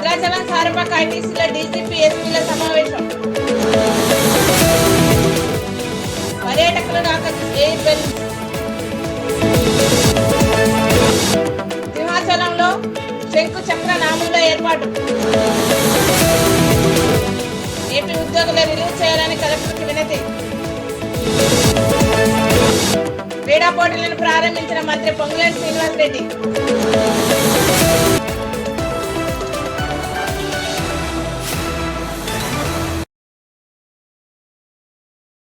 Bhadrachalam Sarapaka ఐటీసీలో DGP ఎస్పీల సమావేశం. పర్యాటకులను air balloons. సింహాచలంలో శంకు చక్ర నామంలో ఏర్పాటు. ఏపీ ఉద్యోగులు రిలీజ్ చేయాలని కలెక్టర్కి వినతి. క్రీడా పోటీలను ప్రారంభించిన మంత్రి పొంగులేటి శ్రీనివాసరెడ్డి.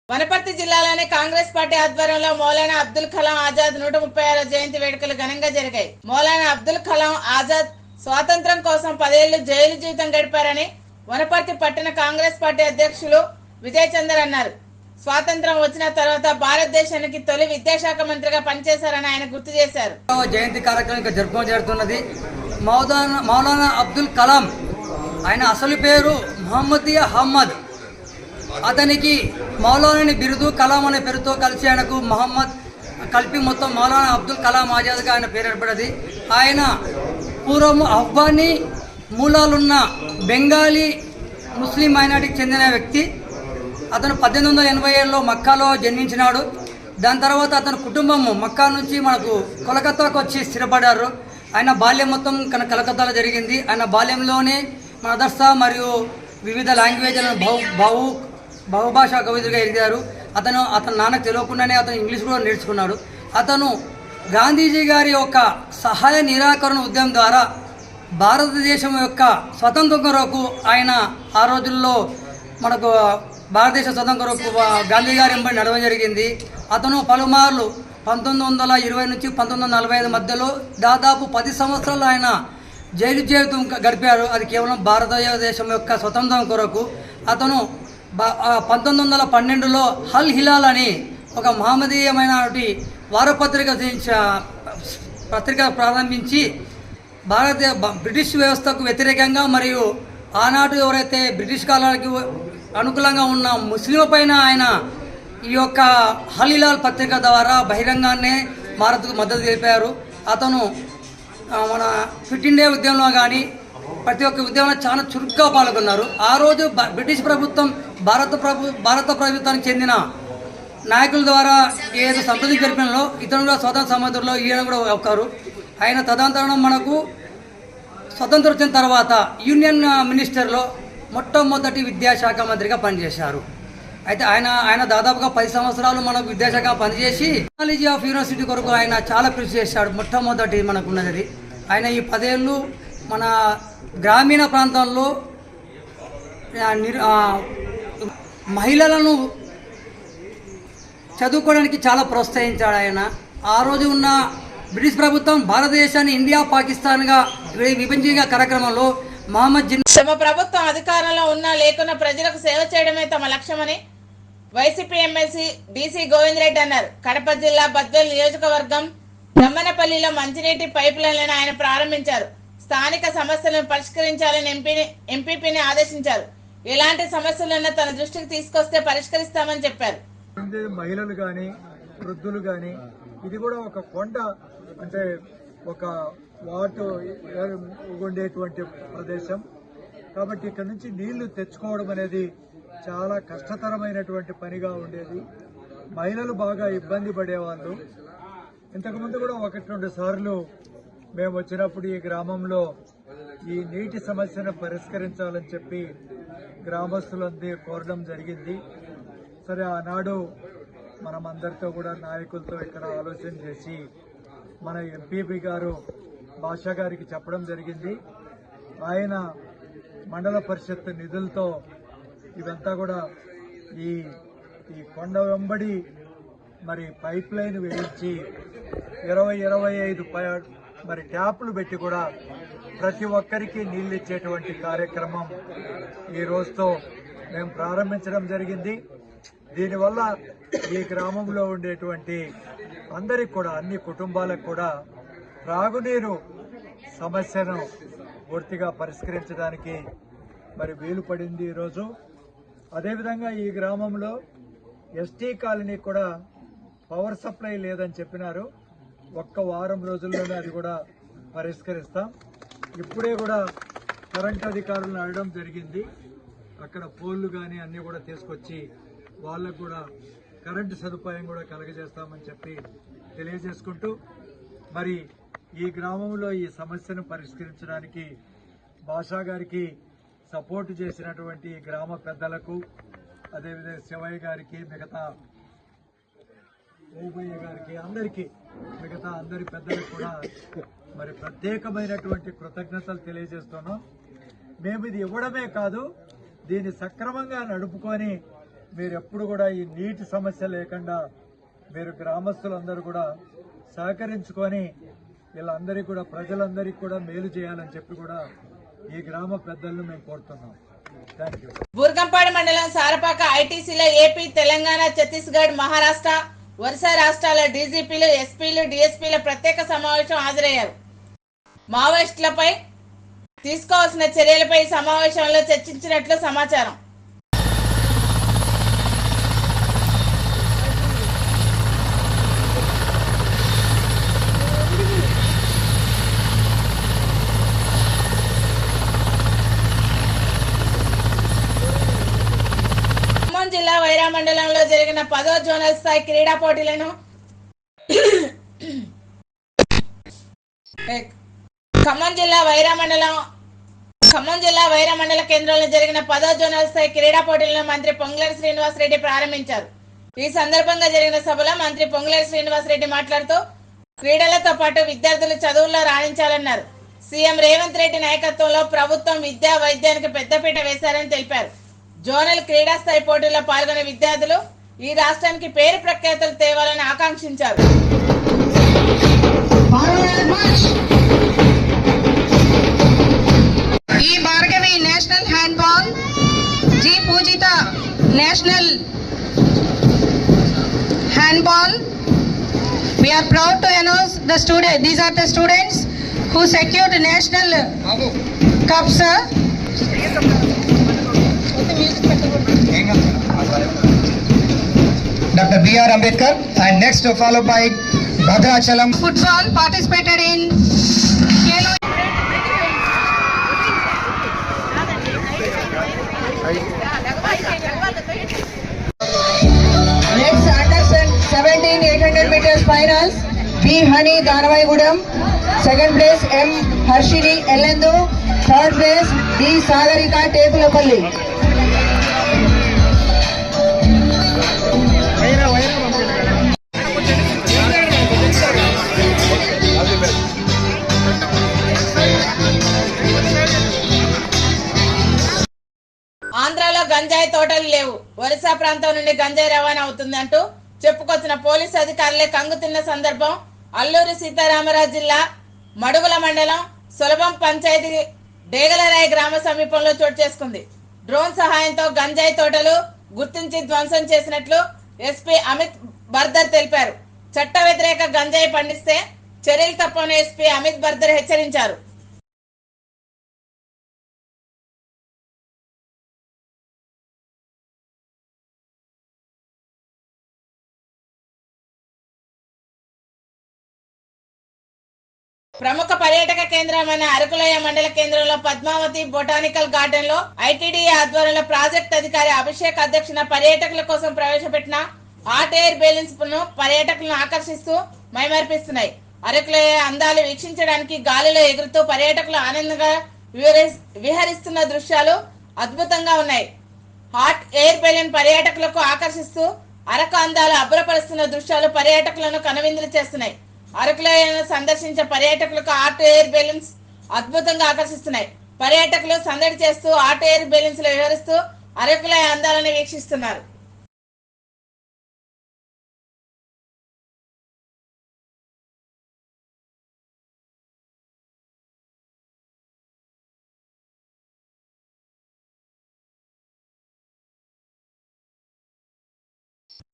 వనపర్తి జిల్లాలోని కాంగ్రెస్ పార్టీ ఆధ్వర్యంలో మౌలానా అబ్దుల్ కలాం ఆజాద్ 136వ జయంతి వేడుకలు ఘనంగా జరిగాయి. మౌలానా అబ్దుల్ కలాం ఆజాద్ స్వాతంత్ర్యం కోసం 10 ఏళ్లు జైలు జీవితం గడిపారని వనపర్తి పట్టణ కాంగ్రెస్ పార్టీ అధ్యక్షులు విజయ్ చందర్ అన్నారు. స్వాతంత్రం వచ్చిన తర్వాత భారతదేశానికి తొలి విద్యాశాఖ మంత్రిగా పనిచేశారని ఆయన గుర్తు చేశారు. జయంతి కార్యక్రమం జరుపుకోవడం జరుగుతున్నది. మౌలానా అబ్దుల్ కలాం ఆయన అసలు పేరు మహమ్మదియా అహ్మద్. అతనికి మౌలానాని బిరుదు కలాం అనే పేరుతో కలిసి ఆయనకు మహమ్మద్ కలిపి మొత్తం మౌలానా అబ్దుల్ కలాం ఆజాద్గా ఆయన పేరు ఏర్పడింది. ఆయన పూర్వం అఫ్ఘానీ మూలాలున్న బెంగాలీ ముస్లిం మైనార్టీకి చెందిన వ్యక్తి. అతను 1887లో మక్కాలో జన్మించినాడు. దాని తర్వాత అతని కుటుంబం మక్కా నుంచి మనకు కోలకత్తాకు వచ్చి స్థిరపడ్డారు. ఆయన బాల్యం మొత్తం కలకత్తాలో జరిగింది. ఆయన బాల్యంలోనే మదర్సా మరియు వివిధ లాంగ్వేజ్లను బహుభాషా కవితగా ఎదిగారు. అతను నాన్నకు తెలియకుండానే అతను ఇంగ్లీష్ కూడా నేర్చుకున్నాడు. అతను గాంధీజీ గారి యొక్క సహాయ నిరాకరణ ఉద్యమం ద్వారా భారతదేశం యొక్క స్వతంత్రం కొరకు ఆయన ఆ రోజుల్లో మనకు భారతదేశ స్వతంత్రం కొరకు గాంధీ గారి వెంబడి నడవడం జరిగింది. అతను పలుమార్లు 1920 నుంచి 1945 మధ్యలో దాదాపు 10 సంవత్సరాలు ఆయన జైలు జీవితం గడిపారు. అది కేవలం భారతదేశం యొక్క స్వతంత్రం కొరకు. అతను 1912లో హల్ హిలాల్ అని ఒక మహమ్మదీయమైన పత్రిక ప్రారంభించి బ్రిటిష్ వ్యవస్థకు వ్యతిరేకంగా మరియు ఆనాడు ఎవరైతే బ్రిటిష్ కాలానికి అనుకూలంగా ఉన్న ముస్లింల పైన ఆయన ఈ యొక్క హల్ హిలాల్ పత్రిక ద్వారా బహిరంగానే భారత్కు మద్దతు తెలిపారు. అతను మన క్విట్ ఇండియా ఉద్యమంలో కానీ ప్రతి ఒక్క ఉద్యమంలో చాలా చురుగ్గా పాల్గొన్నారు. ఆ రోజు బ్రిటిష్ ప్రభుత్వం భారత ప్రభుత్వానికి చెందిన నాయకుల ద్వారా ఏదో సంప్రదింపు జరిపినలో ఇతను కూడా స్వతంత్ర సమర్థుల్లో ఈయన కూడా ఒకరు. ఆయన తదనంతరం మనకు స్వతంత్రం వచ్చిన తర్వాత యూనియన్ మినిస్టర్లో మొట్టమొదటి విద్యాశాఖ మంత్రిగా పనిచేశారు. అయితే ఆయన దాదాపుగా 10 సంవత్సరాలు మనకు విద్యాశాఖ పనిచేసి కాలేజీ ఆఫ్ యూనివర్సిటీ కొరకు ఆయన చాలా కృషి చేశాడు. మొట్టమొదటి మనకు ఉన్నది ఆయన ఈ 10 ఏళ్ళు మన గ్రామీణ ప్రాంతంలో మహిళలను చదువుకోవడానికి చాలా ప్రోత్సహించాడు ఆయన. ఆ రోజు ఉన్న బ్రిటిష్ ప్రభుత్వం భారతదేశాన్ని ఇండియా పాకిస్తాన్గా విభజించిన కార్యక్రమంలో మహమ్మద్ జిన్నా తమ ప్రభుత్వం అధికారంలో ఉన్నా లేకున్నా ప్రజలకు సేవ చేయడమే తమ లక్ష్యమని వైసీపీ ఎమ్మెల్సీ డీసీ గోవిందరెడ్డి అన్నారు. కడప జిల్లా బద్వేల్ నియోజకవర్గం బ్రహ్మణపల్లిలో మంచినీటి పైప్ లైన్లను ఆయన ప్రారంభించారు. స్థానిక సమస్యలను పరిష్కరించాలని ఎంపీపీని ఆదేశించారు. ఎలాంటి సమస్యలున్నా తన దృష్టికి తీసుకొస్తే పరిష్కరిస్తామని చెప్పారు. మహిళలు కానీ వృద్ధులు కానీ ఇది కూడా ఒక కొండ అంటే ఒక వాటు ఉండేటువంటి ప్రదేశం కాబట్టి ఇక్కడ నుంచి నీళ్లు తెచ్చుకోవడం అనేది చాలా కష్టతరమైనటువంటి పనిగా ఉండేది. మహిళలు బాగా ఇబ్బంది పడేవాళ్ళు. ఇంతకుముందు కూడా 1-2 సార్లు మేము వచ్చినప్పుడు ఈ గ్రామంలో ఈ నీటి సమస్యను పరిష్కరించాలని చెప్పి గ్రామస్తులందరూ కోరడం జరిగింది. సరే ఆనాడు మనం అందరితో కూడా నాయకులతో ఇక్కడ ఆలోచన చేసి మన ఎంపీపీ గారు భాషా గారికి చెప్పడం జరిగింది. ఆయన మండల పరిషత్ నిధులతో ఇవంతా కూడా ఈ కొండ వెంబడి మరి పైప్ లైన్ వేయించి 20-25 మరి ట్యాపులు పెట్టి కూడా ప్రతి ఒక్కరికి నీళ్ళు ఇచ్చేటువంటి కార్యక్రమం ఈ రోజుతో మేము ప్రారంభించడం జరిగింది. దీనివల్ల ఈ గ్రామంలో ఉండేటువంటి అందరికి కూడా అన్ని కుటుంబాలకు కూడా త్రాగునీరు సమస్యను పూర్తిగా పరిష్కరించడానికి మరి వీలు పడింది ఈరోజు. అదేవిధంగా ఈ గ్రామంలో ఎస్టీ కాలనీ కూడా పవర్ సప్లై లేదని చెప్పినారు. 1 వారం రోజుల్లోనే అది కూడా పరిష్కరిస్తాం. ఇప్పుడే కూడా కరెంట్ అధికారులను అడగడం జరిగింది. అక్కడ పోల్లు కానీ అన్ని కూడా తీసుకొచ్చి వాళ్ళకు కూడా కరెంటు సదుపాయం కూడా కలగజేస్తామని చెప్పి తెలియజేసుకుంటూ, మరి ఈ గ్రామంలో ఈ సమస్యను పరిష్కరించడానికి భాషా గారికి సపోర్ట్ చేసినటువంటి గ్రామ పెద్దలకు, అదేవిధంగా శివయ్య గారికి, మిగతా ఓబయ్య గారికి, మిగతా అందరి పెద్దలకు కూడా మరి ప్రత్యేకమైనటువంటి కృతజ్ఞతలు తెలియజేస్తున్నాం. మేము ఇది ఇవ్వడమే కాదు, దీన్ని సక్రమంగా నడుపుకొని మీరు ఎప్పుడు కూడా ఈ నీటి సమస్య లేకుండా మీరు గ్రామస్తులందరూ కూడా సహకరించుకొని వీళ్ళందరికీ కూడా ప్రజలందరికీ కూడా మేలు చేయాలని చెప్పి కూడా ఈ గ్రామ పెద్దలను మేము కోరుతున్నాం. Thank you. బూర్గంపాడు మండలం సారపాక ఐటీసీలో ఏపీ, తెలంగాణ, ఛత్తీస్గఢ్, మహారాష్ట్ర, ఒరిస్సా రాష్ట్రాల డీజీపీలు, ఎస్పీలు, డీఎస్పీల ప్రత్యేక సమావేశం హాజరయ్యారు. మావోయిస్టులపై తీసుకోవాల్సిన చర్యలపై ఈ సమావేశంలో చర్చించినట్లు సమాచారం. ఖమ్మం జిల్లా వైరా మండలంలో జరిగిన 10వ జోనల్ స్థాయి క్రీడా పోటీలను ఖమ్మం జిల్లా వైరా మండల కేంద్రంలో జరిగిన 10వ జోనల్ స్థాయి క్రీడా పోటీలను మంత్రి పొంగులేటి శ్రీనివాసరెడ్డి ప్రారంభించారు. ఈ సందర్భంగా జరిగిన సభలో మంత్రి పొంగులేటి శ్రీనివాసరెడ్డి మాట్లాడుతూ క్రీడలతో పాటు విద్యార్థులు చదువుల్లో రాణించాలన్నారు. సీఎం రేవంత్ రెడ్డి నాయకత్వంలో ప్రభుత్వం విద్యా వైద్యానికి పెద్దపీట వేశారని తెలిపారు. జోనల్ క్రీడా స్థాయి పోటీల్లో పాల్గొనే విద్యార్థులు ఈ రాష్ట్రానికి పేరు ప్రఖ్యాతులు తేవాలని ఆకాంక్షించారు. ఈ Bhargavi national handball, G Pujitha national handball. We are proud to announce these are the students who secured national cups. Dr. B.R. Ambedkar, and next followed by Bhadrachalam. Football participated in Khelo. Next under 17 800 meters finals. B. Honey Dhanavaigudam. Second place M. Harshini Ellendu. Third place D. Sagarika Tekulapalli. ఆంధ్రాలో గంజాయి తోటలు లేవు, ఒరిస్సా ప్రాంతం నుండి గంజాయి రవాణా అవుతుందంటూ చెప్పుకొచ్చిన police అధికారులే కంగుతిన్న సందర్భం అల్లూరి సీతారామరాజు జిల్లా మడుగుల మండలం సులభం పంచాయతీ డేగలరాయి గ్రామ సమీపంలో చోటు చేసుకుంది. డ్రోన్ సహాయంతో గంజాయి తోటలు గుర్తించి ధ్వంసం చేసినట్లు ఎస్పీ అమిత్ బర్దర్ తెలిపారు. చట్ట వ్యతిరేక గంజాయి పండిస్తే చర్యలు తప్పని ఎస్పీ అమిత్ బర్దర్ హెచ్చరించారు. ప్రముఖ పర్యాటక కేంద్రమైన అరకులోయ మండల కేంద్రంలో పద్మావతి బొటానికల్ గార్డెన్ లో ఐటీడీఏ ఆధ్వర్యంలో ప్రాజెక్ట్ అధికారి అభిషేక్ అధ్యక్షన పర్యాటకుల కోసం ప్రవేశపెట్టిన హాట్ ఎయిర్ బెలూన్స్ ను పర్యాటకులను ఆకర్షిస్తూ మైమర్పిస్తున్నాయి. అరకులోయ అందాలు వీక్షించడానికి గాలిలో ఎగురుతూ పర్యాటకులు ఆనందంగా విహరిస్తున్న దృశ్యాలు అద్భుతంగా ఉన్నాయి. హాట్ ఎయిర్ బెలూన్ పర్యాటకులకు ఆకర్షిస్తూ అరకు అందాలు అబ్బురపరుస్తున్న దృశ్యాలు పర్యాటకులను కనువిందులు చేస్తున్నాయి. అరకులోయను సందర్శించే పర్యాటకులకు హాట్ ఎయిర్ బెలూన్స్ అద్భుతంగా ఆకర్షిస్తున్నాయి. పర్యాటకులు సందడి చేస్తూ హాట్ ఎయిర్ బెలూన్స్ లో విహరిస్తూ అరకులోయ అందాలను వీక్షిస్తున్నారు.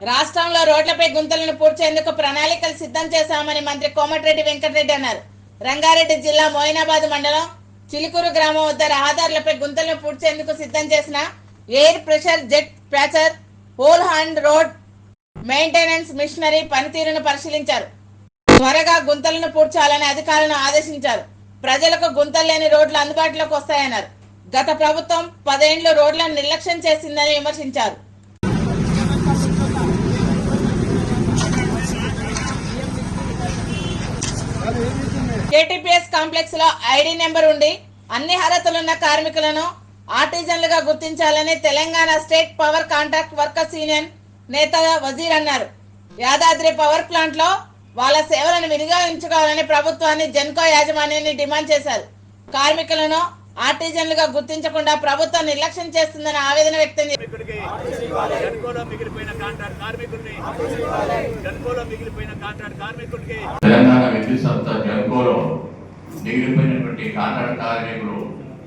రాష్ట్రంలో రోడ్లపై గుంతలను పూడ్చేందుకు ప్రణాళికలు సిద్ధం చేశామని మంత్రి కోమటిరెడ్డి వెంకటరెడ్డి అన్నారు. రంగారెడ్డి జిల్లా మోయినాబాద్ మండలం చిలుకూరు గ్రామం వద్ద రహదారులపై గుంతలను పూడ్చేందుకు సిద్ధం చేసిన air pressure jet patcher hole hand road maintenance machinery పనితీరును పరిశీలించారు. త్వరగా గుంతలను పూడ్చాలని అధికారులను ఆదేశించారు. ప్రజలకు గుంతలు లేని రోడ్లు అందుబాటులోకి వస్తాయన్నారు. గత ప్రభుత్వం 10 ఏళ్లు రోడ్లను నిర్లక్ష్యం చేసిందని విమర్శించారు. కేటీపీఎస్ కాంప్లెక్స్ లో ఐడి నెంబర్ ఉండి అన్ని అర్హతలున్న కార్మికులను ఆర్టిజన్లుగా గుర్తించాలని Telangana state power contract workers union నేత వజీర్ అన్నారు. యాదాద్రి పవర్ ప్లాంట్ లో వాళ్ళ సేవలను వినియోగించుకోవాలని ప్రభుత్వాన్ని జెన్కో యాజమాన్యాన్ని డిమాండ్ చేశారు. కార్మికులను ఆర్టిజన్లుగా గుర్తించకుండా ప్రభుత్వం నిర్లక్ష్యం చేస్తుందని ఆవేదన వ్యక్తం చేశారు. తెలంగాణ విద్యుత్ సంస్థ జెన్కోలో మిగిలిపోయినటువంటి కాంట్రాక్ట్ కార్మికులు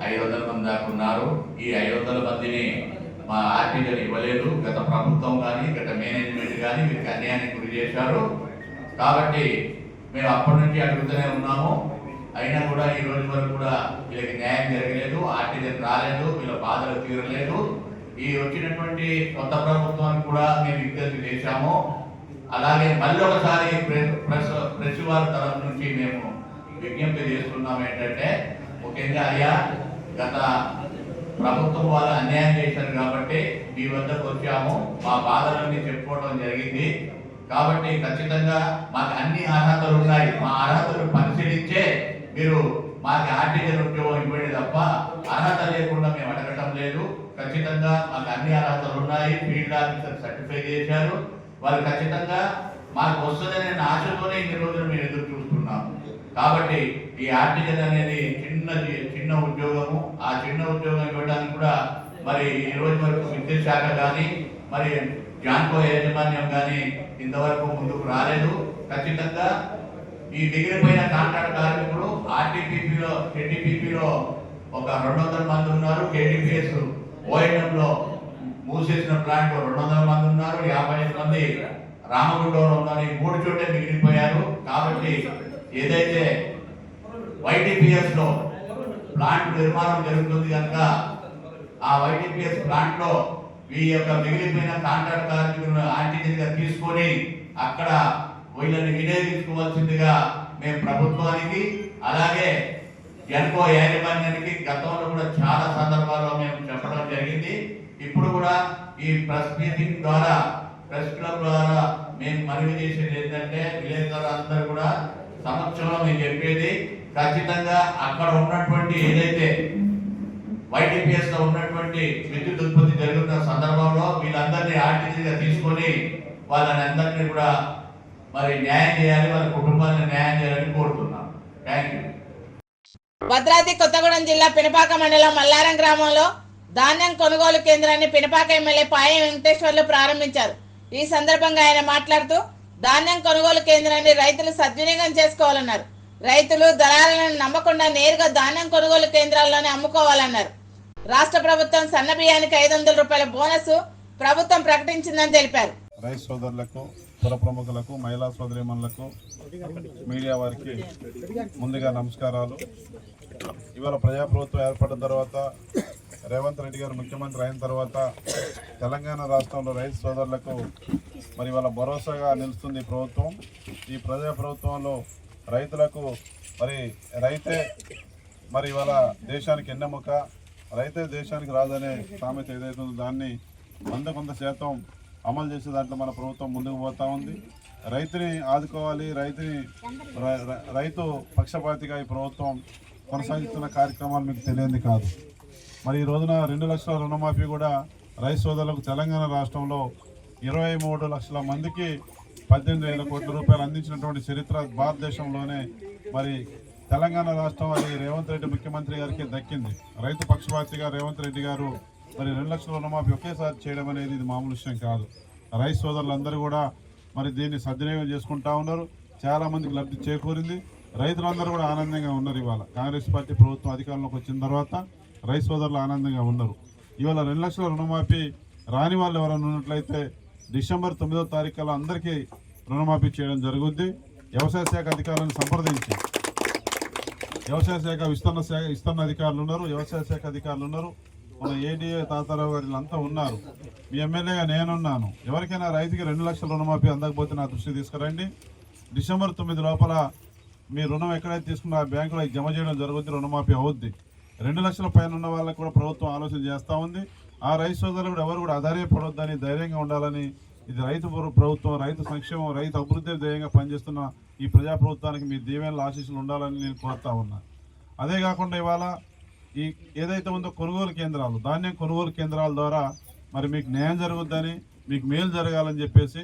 500 మంది దాకా ఉన్నారు. ఈ 500 మందిని మా ఆర్టీజన్ ఇవ్వలేదు. గత ప్రభుత్వం కానీ గత మేనేజ్మెంట్ కానీ వీరికి అన్యాయానికి గురి చేశారు. కాబట్టి మేము అప్పటి నుంచి అడుగుతూనే ఉన్నాము. అయినా కూడా ఈ రోజు వరకు కూడా వీళ్ళకి న్యాయం జరగలేదు. ఆర్టీజన్ రాలేదు, వీళ్ళ బాధలు తీరలేదు. ఈ వచ్చినటువంటి కొత్త ప్రభుత్వానికి కూడా మేము విజ్ఞప్తి చేశాము. అలాగే మళ్ళీ ఒకసారి ప్రెస్ వారి తరఫు నుంచి మేము విజ్ఞప్తి చేస్తున్నాం ఏంటంటే, ముఖ్యంగా అయ్యా గత ప్రభుత్వం వాళ్ళు అన్యాయం చేశారు కాబట్టి మీ వద్దకు వచ్చాము. మా బాధలన్నీ చెప్పుకోవడం జరిగింది. కాబట్టి ఖచ్చితంగా మాకు అన్ని అర్హతలు ఉన్నాయి. మా అర్హతలు పరిశీలించే మీరు మాకు ఆర్టీజన్ ఉద్యోగం ఇవ్వండి తప్ప అర్హత లేకుండా మేము అడగటం లేదు. ఖచ్చితంగా మాకు అన్ని అర్హతలు ఉన్నాయి. ఫీల్డ్ ఆఫీసర్ సర్టిఫై చేశారు. వాళ్ళు ఖచ్చితంగా మాకు వస్తుందనే ఆశతోనే ఇన్ని రోజులు మేము ఎదురు చూస్తున్నాం. కాబట్టి ఈ ఆర్టీజన్ అనేది చిన్న ఉద్యోగము. ఆ చిన్న ఉద్యోగం ఇవ్వడానికి కూడా మరి ఈ రోజు వరకు విద్యుత్ శాఖ కానీ మరి జాన్కో యాజమాన్యం కానీ ఇంతవరకు ముందుకు రాలేదు. ఖచ్చితంగా ఈ మిగిలిపోయిన కాంట్రాక్ట్ కార్మికులు ఆర్టీపీపీలో కేటీపీపీలో ఒక 200 మంది ఉన్నారు. కేటీపీఎస్ ఓఎన్ఎంలో మూసేసిన ప్లాంట్ 200 మంది ఉన్నారు. 55 మంది రామగుండంలో ఉన్నారు. ఈ 3 చోట్ల మిగిలిపోయారు. కాబట్టి ఏదైతే వైటీపీఎస్ లో ప్లాంట్ నిర్మాణం జరుగుతుంది కనుక ఆ వైటీపీఎస్ ప్లాంట్ లో ఈ యొక్క మిగిలిపోయిన కాంట్రాక్ట్ కార్మికులను ఆర్టీజన్ గా తీసుకొని అక్కడ వీళ్ళని వినియోగించుకోవాల్సిందిగా మేము ప్రభుత్వానికి అలాగే జెన్కో యాజమాన్యానికి గతంలో కూడా చాలా సందర్భాల్లో మేము చెప్పడం జరిగింది. ఇప్పుడు కూడా ఈ ప్రెస్ మీటింగ్ ద్వారా ప్రెస్ క్లబ్ ద్వారా మేము మనవి చేసేది ఏంటంటే, విలేకరులందరూ కూడా సమక్షంలో మేము చెప్పేది ఖచ్చితంగా అక్కడ ఉన్నటువంటి ఏదైతే వైటీపీఎస్ లో ఉన్నటువంటి విద్యుత్ ఉత్పత్తి జరుగుతున్న సందర్భంలో వీళ్ళందరినీ ఆర్టీజీగా తీసుకొని వాళ్ళని అందరినీ కూడా మరి న్యాయం చేయాలి, వాళ్ళ కుటుంబాన్ని న్యాయం చేయాలని కోరుతున్నాం. Thank you. భద్రాద్రి కొత్తగూడెం జిల్లా పినపాక మండలం మల్లారం గ్రామంలో ధాన్యం కొనుగోలు కేంద్రాన్ని పినపాక ఎమ్మెల్యే పాయం వెంకటేశ్వర్లు ప్రారంభించారు. ఈ సందర్భంగా ఆయన మాట్లాడుతూ ధాన్యం కొనుగోలు కేంద్రాన్ని రైతులు సద్వినియోగం చేసుకోవాలన్నారు. రైతులు దళారులను నమ్మకుండా నేరుగా ధాన్యం కొనుగోలు కేంద్రాల్లోనే అమ్ముకోవాలన్నారు. రాష్ట్ర ప్రభుత్వం సన్న బియ్యానికి 500 రూపాయల బోనస్ ప్రభుత్వం ప్రకటించిందని తెలిపారు. రైతు సోదరులకు, పుర ప్రముఖులకు, మహిళా సోదరీమణులకు, మీడియా వారికి ముందుగా నమస్కారాలు. ఇవాళ ప్రజాప్రభుత్వం ఏర్పడిన తర్వాత రేవంత్ రెడ్డి గారు ముఖ్యమంత్రి అయిన తర్వాత తెలంగాణ రాష్ట్రంలో రైతు సోదరులకు మరి వాళ్ళ భరోసాగా నిలుస్తుంది ప్రభుత్వం. ఈ ప్రజాప్రభుత్వంలో రైతులకు మరి రైతే మరి ఇవాళ దేశానికి ఎన్నెముక, రైతే దేశానికి రాదనే సామెత ఏదైతే ఉందో దాన్ని 100% అమలు చేసే దాంట్లో మన ప్రభుత్వం ముందుకు పోతా ఉంది. రైతుని ఆదుకోవాలి, రైతు పక్షపాతిగా ఈ ప్రభుత్వం కొనసాగిస్తున్న కార్యక్రమాలు మీకు తెలియంది కాదు. మరి ఈ రోజున 2 లక్షల రుణమాఫీ కూడా రైతు సోదరులకు తెలంగాణ రాష్ట్రంలో 23 లక్షల మందికి 18,000 కోట్ల రూపాయలు అందించినటువంటి చరిత్ర భారతదేశంలోనే మరి తెలంగాణ రాష్ట్రం అది రేవంత్ రెడ్డి ముఖ్యమంత్రి గారికి దక్కింది. రైతు పక్షపాతిగా రేవంత్ రెడ్డి గారు మరి 2 లక్షల రుణమాఫీ ఒకేసారి చేయడం అనేది ఇది మామూలు విషయం కాదు. రైతు సోదరులందరూ కూడా మరి దీన్ని సద్వినియోగం చేసుకుంటా ఉన్నారు. చాలా మందికి లబ్ధి చేకూరింది. రైతులందరూ కూడా ఆనందంగా ఉన్నారు. ఇవాళ కాంగ్రెస్ పార్టీ ప్రభుత్వం అధికారంలోకి వచ్చిన తర్వాత రైతు సోదరులు ఆనందంగా ఉన్నారు. ఇవాళ 2 లక్షల రుణమాఫీ రాని వాళ్ళు ఎవరైనా ఉన్నట్లయితే డిసెంబర్ 9వ తారీఖులో అందరికీ రుణమాఫీ చేయడం జరుగుద్ది. వ్యవసాయ శాఖ అధికారులను సంప్రదించి వ్యవసాయ శాఖ విస్తరణ అధికారులు ఉన్నారు, వ్యవసాయ శాఖ అధికారులు ఉన్నారు, మన ఏడీఏ తాతారావు గారు అంతా ఉన్నారు. మీ ఎమ్మెల్యేగా నేనున్నాను. ఎవరికైనా రైతుకి 2 లక్షల రుణమాఫీ అందకపోతే నా దృష్టికి తీసుకురండి. డిసెంబర్ 9 లోపల మీ రుణం ఎక్కడైతే తీసుకున్న ఆ బ్యాంకులో జమ చేయడం జరుగుద్ది, రుణమాఫీ అవుద్ది. 2 లక్షల పైన ఉన్న వాళ్ళకి కూడా ప్రభుత్వం ఆలోచన చేస్తూ ఉంది. ఆ రైతు సోదరులు కూడా ఎవరు కూడా ఆధారపడొద్దని, ధైర్యంగా ఉండాలని, ఇది రైతు ప్రభుత్వం, రైతు సంక్షేమం, రైతు అభివృద్ధి ధ్యేయంగా పనిచేస్తున్న ఈ ప్రజా ప్రభుత్వానికి మీ దీవెనల ఆశీస్సులు ఉండాలని నేను కోరుతా ఉన్నా. అదే కాకుండా ఇవాళ ఈ ఏదైతే ఉందో కొనుగోలు కేంద్రాలు, ధాన్యం కొనుగోలు కేంద్రాల ద్వారా మరి మీకు న్యాయం జరుగుద్దని, మీకు మేలు జరగాలని చెప్పేసి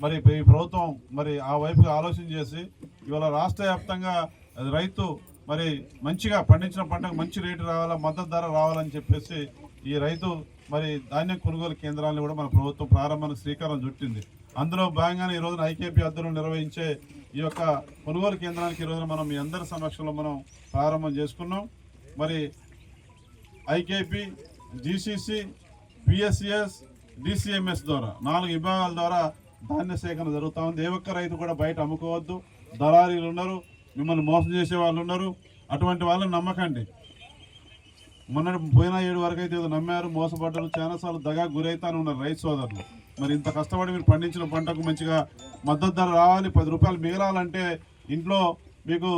మరి ఈ ప్రభుత్వం మరి ఆ వైపుగా ఆలోచన చేసి ఇవాళ రాష్ట్ర వ్యాప్తంగా రైతు మరి మంచిగా పండించిన పంటకు మంచి రేటు రావాలా, మద్దతు ధర రావాలని చెప్పేసి ఈ రైతు మరి ధాన్యం కొనుగోలు కేంద్రాలను కూడా మన ప్రభుత్వం ప్రారంభానికి శ్రీకారం చుట్టింది. అందులో భాగంగానే ఈ రోజున ఐకేపీ ఆధ్వర్యంలో నిర్వహించే ఈ యొక్క కొనుగోలు కేంద్రానికి ఈ రోజున మనం మీ అందరి సమక్షంలో మనం ప్రారంభం చేసుకున్నాం. మరి ఐకేపీ, జీసీసీ, పిఎస్సిఎస్, డిసిఎంఎస్ ద్వారా 4 విభాగాల ద్వారా ధాన్య సేకరణ జరుగుతూ ఉంది. ఏ ఒక్క రైతు కూడా బయట అమ్ముకోవద్దు. దళారీలు ఉన్నారు, మిమ్మల్ని మోసం చేసే వాళ్ళు ఉన్నారు. అటువంటి వాళ్ళని నమ్మకండి. పోయిన 7 వరకు అయితే నమ్మారు, మోసపడ్డారు, చాలాసార్లు దగా గురైతానే ఉన్నారు రైతు సోదరులు. మరి ఇంత కష్టపడి మీరు పండించిన పంటకు మంచిగా మద్దతు ధర రావాలి, 10 రూపాయలు మిగలాలంటే ఇంట్లో మీకు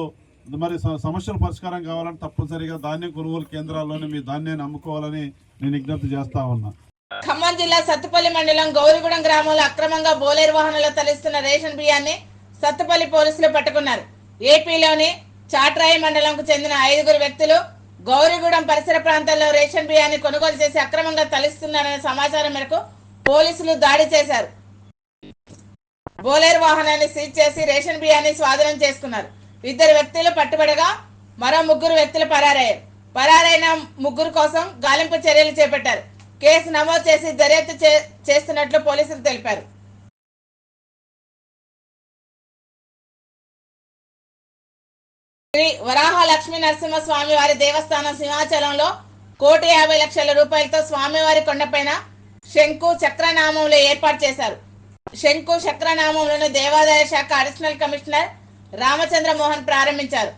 మరి సమస్యల పరిష్కారం కావాలంటే తప్పనిసరిగా ధాన్యం కొనుగోలు కేంద్రాల్లోనే మీ ధాన్యాన్ని అమ్ముకోవాలని నేను విజ్ఞప్తి చేస్తా ఉన్నా. ఖమ్మం జిల్లా సత్తుపల్లి మండలం గౌరిగూడెం గ్రామంలో అక్రమంగా బోలేరు వాహనంలో తరలిస్తున్న రేషన్ బియ్యాన్ని సత్తుపల్లి పోలీసులు పట్టుకున్నారు. ఏపీలోని చాట్రాయి మండలంకు చెందిన 5 వ్యక్తులు గౌరిగూడెం పరిసర ప్రాంతాల్లో రేషన్ బియ్యాన్ని కొనుగోలు చేసి అక్రమంగా తరలిస్తున్నారనే సమాచారం మేరకు పోలీసులు దాడి చేశారు. బోలేరు వాహనాన్ని సీజ్ చేసి రేషన్ బియ్యాన్ని స్వాధీనం చేసుకున్నారు. 2 వ్యక్తులు పట్టుబడగా మరో 3 వ్యక్తులు పరారయ్యారు. పరారైన 3 కోసం గాలింపు చర్యలు చేపట్టారు. కేసు నమోదు చేసి దర్యాప్తు చేస్తున్నట్లు పోలీసులు తెలిపారు. శ్రీ వరాహ లక్ష్మీ నరసింహ స్వామి వారి దేవస్థానం సింహాచలంలో 1,50,00,000 రూపాయలతో స్వామివారి కొండపైన శంకు చక్రనామంలో ఏర్పాటు చేశారు. శంకు చక్రనామంలోని దేవాదాయ శాఖ అడిషనల్ కమిషనర్ రామచంద్ర మోహన్ ప్రారంభించారు.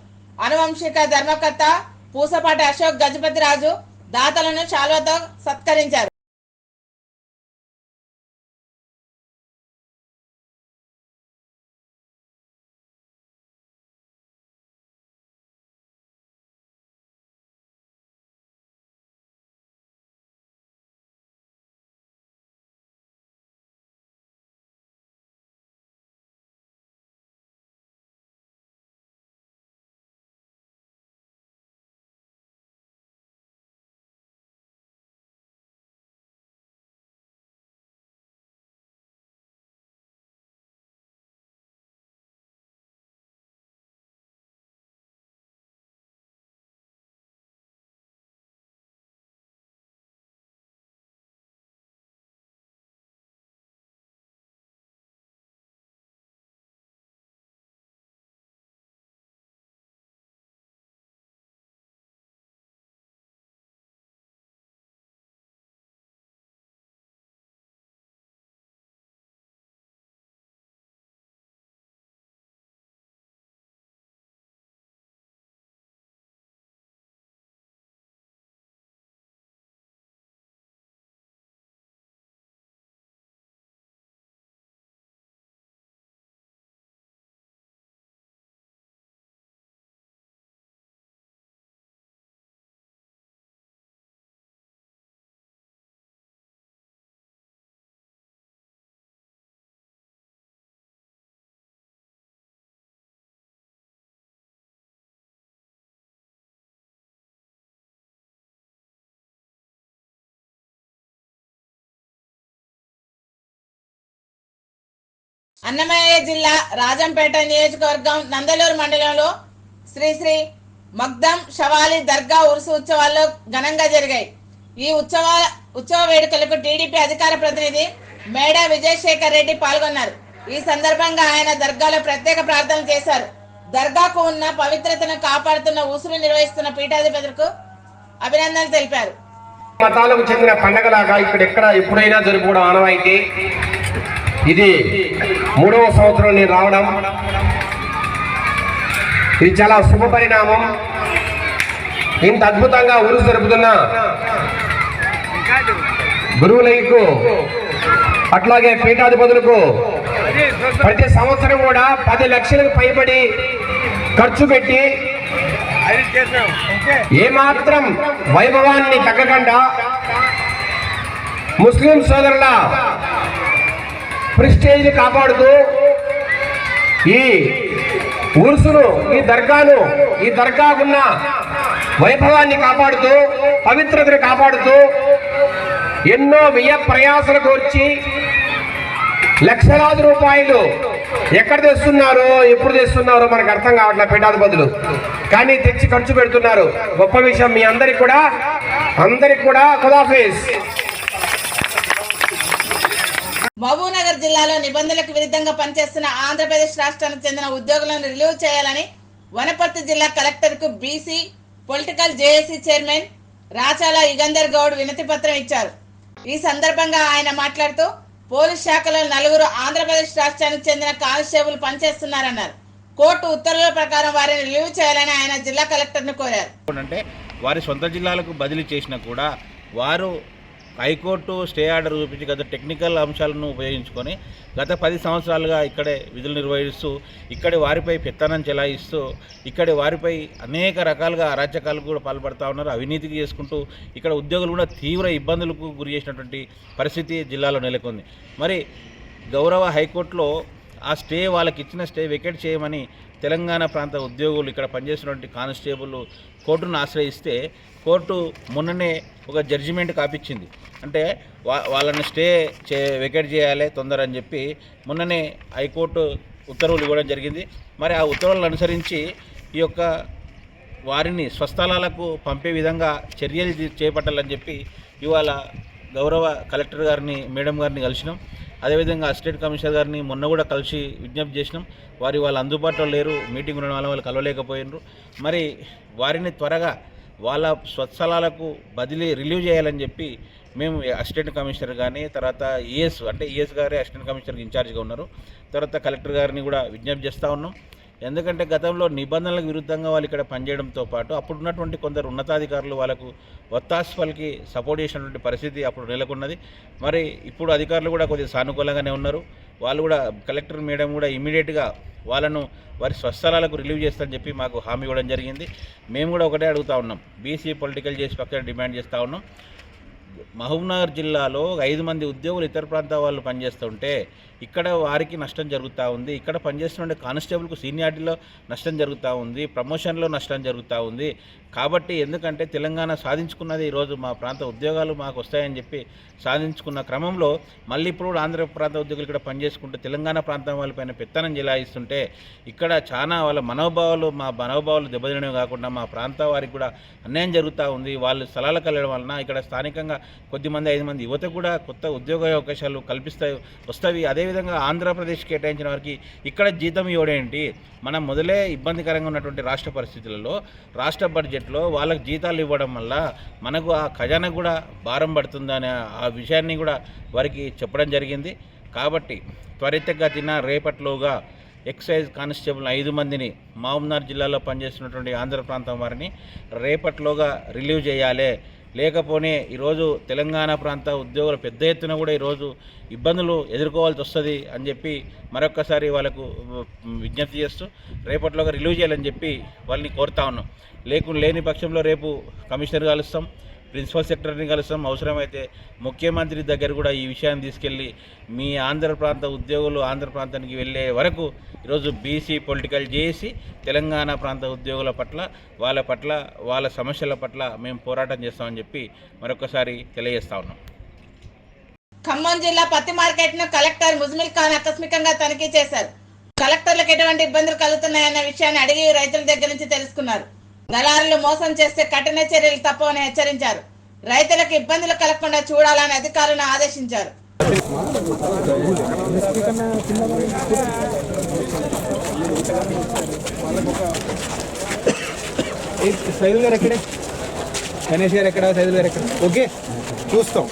అనువంశిక ధర్మకర్త పూసపాటి అశోక్ గజపతి రాజు దాతలను శాలువాతో సత్కరించారు. అన్నమయ్య జిల్లా రాజంపేట నియోజకవర్గం నందలూరు మండలంలో శ్రీ శ్రీ మగ్దం షవాలి దర్గా ఉరుసు ఉత్సవాల్లో ఘనంగా జరిగాయి. ఈ ఉత్సవ వేడుకలకు టీడీపీ అధికార ప్రతినిధి మేడా విజయశేఖర్ రెడ్డి పాల్గొన్నారు. ఈ సందర్భంగా ఆయన దర్గాలో ప్రత్యేక ప్రార్థనలు చేశారు. దర్గాకు ఉన్న పవిత్రతను కాపాడుతున్న ఉసురు నిర్వహిస్తున్న పీఠాధిపతులకు అభినందనలు తెలిపారు. మతాలకు చెందిన పండగలాగా ఇక్కడ ఎప్పుడైనా జరుపుకోవడం ఆనవాయితీ. ఇది 3వ సంవత్సరం నేను రావడం, ఇది చాలా శుభ పరిణామం. ఇంత అద్భుతంగా ఉరుసు జరుపుతున్న గురువులకు అట్లాగే పీఠాధిపతులకు ప్రతి సంవత్సరం కూడా 10 లక్షలకు పైబడి ఖర్చు పెట్టి ఏమాత్రం వైభవాన్ని తగ్గకుండా ముస్లిం సోదరుల ప్రెస్టేజ్ కాపాడుతూ ఈ ఉర్సును ఈ దర్గాకున్న వైభవాన్ని కాపాడుతూ పవిత్రతను కాపాడుతూ ఎన్నో వ్యయ ప్రయాసలకు వచ్చి లక్షలాది రూపాయలు ఎక్కడ తెస్తున్నారో ఎప్పుడు తెస్తున్నారో మనకు అర్థం కావట్లే పీఠాధిపతులు, కానీ తెచ్చి ఖర్చు పెడుతున్నారు. గొప్ప విషయం. మీ అందరికి కూడా ఖుదాఫిజ్. మహబూబ్నగర్ జిల్లాలో నిబంధనలకు విరుద్ధంగా పనిచేస్తున్న ఆంధ్రప్రదేశ్ రాష్ట్రానికి చెందిన ఉద్యోగులను రిలీవ్ చేయాలని వనపర్తి జిల్లా కలెక్టర్ కు BC political JAC chairman Rachala Yugandhar Goud వినతి పత్రం ఇచ్చారు. ఈ సందర్భంగా ఆయన మాట్లాడుతూ పోలీస్ శాఖలో 4 ఆంధ్రప్రదేశ్ రాష్ట్రానికి చెందిన కానిస్టేబుల్ పనిచేస్తున్నారన్నారు. కోర్టు ఉత్తర్వుల ప్రకారం వారిని రిలీవ్ చేయాలని ఆయన జిల్లా కలెక్టర్ను కోరారు. అంటే వారి సొంత జిల్లాలకు బదిలీ చేసినా కూడా వారు హైకోర్టు స్టే ఆర్డర్ చూపించి గత టెక్నికల్ అంశాలను ఉపయోగించుకొని గత 10 సంవత్సరాలుగా ఇక్కడే విధులు నిర్వహిస్తూ ఇక్కడి వారిపై పెత్తనం చెలాయిస్తూ ఇక్కడి వారిపై అనేక రకాలుగా అరాచకాలకు కూడా పాల్పడుతూ ఉన్నారు. అవినీతికి చేసుకుంటూ ఇక్కడ ఉద్యోగులు కూడా తీవ్ర ఇబ్బందులకు గురి చేసినటువంటి పరిస్థితి జిల్లాలో నెలకొంది. మరి గౌరవ హైకోర్టులో ఆ స్టే వాళ్ళకి ఇచ్చిన స్టే వెకేట్ చేయమని తెలంగాణ ప్రాంత ఉద్యోగులు ఇక్కడ పనిచేస్తున్నటువంటి కానిస్టేబుల్ కోర్టును ఆశ్రయిస్తే కోర్టు మొన్ననే ఒక జడ్జిమెంట్ కాపించింది. అంటే వాళ్ళని వెకేట్ చేయాలి తొందర అని చెప్పి మొన్ననే హైకోర్టు ఉత్తర్వులు ఇవ్వడం జరిగింది. మరి ఆ ఉత్తర్వులను అనుసరించి ఈ యొక్క వారిని స్వస్థలాలకు పంపే విధంగా చర్యలు చేపట్టాలని చెప్పి ఇవాళ గౌరవ కలెక్టర్ గారిని మేడం గారిని కలిసినాం. అదేవిధంగా అసిస్టెంట్ కమిషనర్ గారిని మొన్న కూడా కలిసి విజ్ఞప్తి చేసినాం. వాళ్ళు అందుబాటులో లేరు, మీటింగ్ ఉన్న వాళ్ళు కలవలేకపోయినారు. మరి వారిని త్వరగా వాళ్ళ స్వస్థలాలకు రిలీవ్ చేయాలని చెప్పి మేము అసిస్టెంట్ కమిషనర్ కానీ తర్వాత ఈఎస్ గారే అసిస్టెంట్ కమిషనర్కి ఇన్ఛార్జ్గా ఉన్నారు. తర్వాత కలెక్టర్ గారిని కూడా విజ్ఞప్తి చేస్తూ ఉన్నాం. ఎందుకంటే గతంలో నిబంధనలకు విరుద్ధంగా వాళ్ళు ఇక్కడ పనిచేయడంతో పాటు అప్పుడున్నటువంటి కొందరు ఉన్నతాధికారులు వాళ్ళకు ఒత్తాసు పలికి సపోర్ట్ చేసినటువంటి పరిస్థితి అప్పుడు నెలకొన్నది. మరి ఇప్పుడు అధికారులు కూడా కొద్దిగా సానుకూలంగానే ఉన్నారు. వాళ్ళు కూడా కలెక్టర్ మేడం కూడా ఇమీడియట్గా వాళ్ళను వారి స్వస్థలాలకు రిలీవ్ చేస్తారని చెప్పి మాకు హామీ ఇవ్వడం జరిగింది. మేము కూడా ఒకటే అడుగుతూ ఉన్నాం, బీసీ పొలిటికల్ చేసి పక్కన డిమాండ్ చేస్తూ ఉన్నాం. మహబూబ్నగర్ జిల్లాలో 5 మంది ఉద్యోగులు ఇతర ప్రాంతాల వాళ్ళు పనిచేస్తుంటే ఇక్కడ వారికి నష్టం జరుగుతూ ఉంది. ఇక్కడ పనిచేస్తున్న కానిస్టేబుల్కు సీనియారిటీలో నష్టం జరుగుతూ ఉంది, ప్రమోషన్లో నష్టం జరుగుతూ ఉంది. కాబట్టి ఎందుకంటే తెలంగాణ సాధించుకున్నది ఈరోజు మా ప్రాంత ఉద్యోగాలు మాకు వస్తాయని చెప్పి సాధించుకున్న క్రమంలో మళ్ళీ ఇప్పుడు ఆంధ్ర ప్రాంత ఉద్యోగులు ఇక్కడ పనిచేసుకుంటూ తెలంగాణ ప్రాంతం వాళ్ళపైన పెత్తనం చెలాయిస్తుంటే ఇక్కడ చాలా వాళ్ళ మా మనోభావాలు దెబ్బతినడం కాకుండా మా ప్రాంత వారికి కూడా అన్యాయం జరుగుతూ ఉంది. వాళ్ళు స్థలాలకు వెళ్ళడం వలన ఇక్కడ స్థానికంగా కొద్దిమంది 5 మంది యువత కూడా కొత్త ఉద్యోగ అవకాశాలు వస్తాయి. అదేవిధంగా ఆంధ్రప్రదేశ్ కేటాయించిన వారికి ఇక్కడ జీతం ఇవ్వడేంటి? మనం మొదలే ఇబ్బందికరంగా ఉన్నటువంటి రాష్ట్ర పరిస్థితులలో రాష్ట్ర బడ్జెట్లో వాళ్ళకి జీతాలు ఇవ్వడం వల్ల మనకు ఆ ఖజానా కూడా భారం పడుతుందనే ఆ విషయాన్ని కూడా వారికి చెప్పడం జరిగింది. కాబట్టి త్వరితగతిన రేపట్లోగా ఎక్సైజ్ కానిస్టేబుల్ 5 మందిని మహబూబ్నగర్ జిల్లాలో పనిచేస్తున్నటువంటి ఆంధ్ర ప్రాంతం వారిని రేపట్లోగా రిలీవ్ చేయాలి. లేకపోతే ఈరోజు తెలంగాణ ప్రాంత ఉద్యోగులు పెద్ద ఎత్తున కూడా ఈరోజు ఇబ్బందులు ఎదుర్కోవాల్సి వస్తుంది అని చెప్పి మరొక్కసారి వాళ్ళకు విజ్ఞప్తి చేస్తూ రేపట్లోగా రిలీవ్ చేయాలని చెప్పి వాళ్ళని కోరుతా ఉన్నాం. లేని పక్షంలో రేపు కమిషనర్ కలుస్తాం, ప్రిన్సిపల్ సెక్రటరీని కలుస్తాం. అవసరమైతే ముఖ్యమంత్రి దగ్గర కూడా ఈ విషయాన్ని తీసుకెళ్ళి మీ ఆంధ్ర ప్రాంత ఉద్యోగులు ఆంధ్ర ప్రాంతానికి వెళ్ళే వరకు ఈరోజు బీసీ పొలిటికల్ చేసి తెలంగాణ ప్రాంత ఉద్యోగుల పట్ల వాళ్ళ సమస్యల పట్ల మేము పోరాటం చేస్తామని చెప్పి మరొకసారి తెలియజేస్తా ఉన్నాం. ఖమ్మం జిల్లా పత్తి మార్కెట్ ను కలెక్టర్ ముజ్మిల్ ఖాన్ ఆకస్మికంగా తనిఖీ చేశారు. కలెక్టర్లకు ఎటువంటి ఇబ్బందులు కలుగుతున్నాయన్న విషయాన్ని అడిగి రైతుల దగ్గర నుంచి తెలుసుకున్నారు. దళారులు మోసం చేస్తే కఠిన చర్యలు తప్పవని హెచ్చరించారు. రైతులకు ఇబ్బందులు కలగకుండా చూడాలని అధికారులను ఆదేశించారు. గణేష్ గారు ఎక్కడ, సైదుల్ గారు ఎక్కడ? ఓకే, చూస్తాం.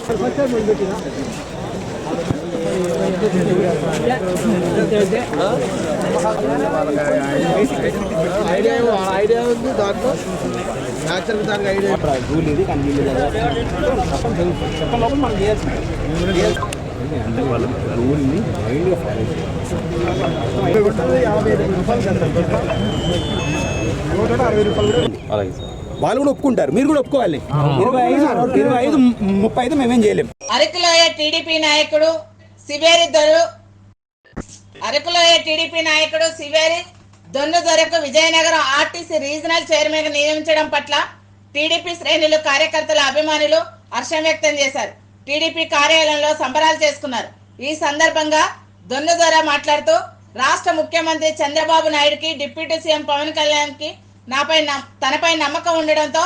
ఐడియా ఉంది దాంట్లో, దానికి ఐడియా రూల్ ఇది కానీ చెప్పండి, మనం చేయాల్సింది. వాళ్ళు కూడా ఒప్పుకుంటారు, మీరు కూడా ఒప్పుకోవాలి. 25, 30 మేమేం చేయలేము. అరకులోయ టీడీపీ నాయకుడు సివేరి దొన్ను దొరకు విజయనగరం ఆర్టీసీ రీజనల్ చైర్మన్ నియమించడం పట్ల టీడీపీ శ్రేణులు, కార్యకర్తల, అభిమానులు హర్షం వ్యక్తం చేశారు. టీడీపీ కార్యాలయంలో సంబరాలు చేసుకున్నారు. ఈ సందర్భంగా దొన్ను దొర మాట్లాడుతూ రాష్ట్ర ముఖ్యమంత్రి చంద్రబాబు నాయుడుకి, డిప్యూటీ సీఎం పవన్ కళ్యాణ్ కి తనపై నమ్మకం ఉండడంతో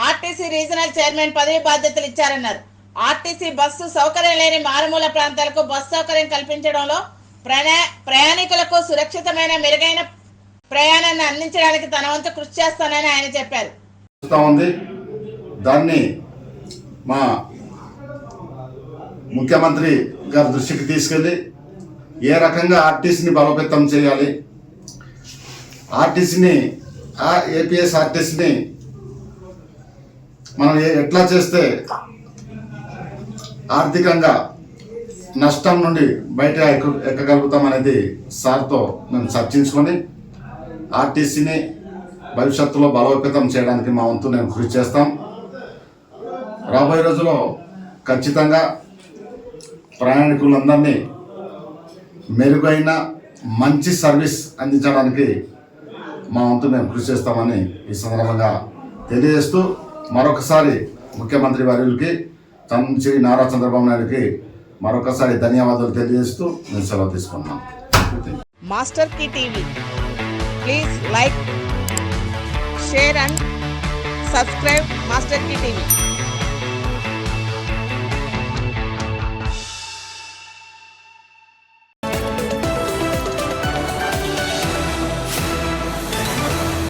ఆర్టీసీ రీజనల్ చైర్మన్ పదవి బాధ్యతలు ఇచ్చారన్నారు. ఆర్టీసీ బస్సు సౌకర్యం లేని మారుమూల ప్రాంతాలకు బస్సు సౌకర్యం కల్పించడంలో, ప్రయాణికులకు సురక్షితమైన మెరుగైన ప్రయాణాన్ని అందించడానికి తన వంతు కృషి చేస్తానని ఆయన చెప్పారు. దాన్ని మా ముఖ్యమంత్రి గారి దృష్టికి తీసుకెళ్లి ఏ రకంగా ఆర్టీసీని బలోపేతం చేయాలి, ఏపీఎస్ ఆర్టీసీని మనం ఎట్లా చేస్తే ఆర్థికంగా నష్టం నుండి బయట ఎక్కగలుగుతాం అనేది సార్తో మేము చర్చించుకొని ఆర్టీసీని భవిష్యత్తులో బలోపేతం చేయడానికి మా వంతు నేను కృషి చేస్తాం. రాబోయే రోజుల్లో ఖచ్చితంగా ప్రయాణికులందరినీ మెరుగైన మంచి సర్వీస్ అందించడానికి మా వంతు మేము కృషి చేస్తామని ఈ సందర్భంగా తెలియజేస్తూ మరొకసారి ముఖ్యమంత్రి వర్యులకి, శ్రీ నారా చంద్రబాబు నాయుడుకి మరొకసారి ధన్యవాదాలు తెలియజేస్తూ నేను సెలవు తీసుకున్నాను. మాస్టర్ కి TV, please like, share and subscribe master కి టీవీ.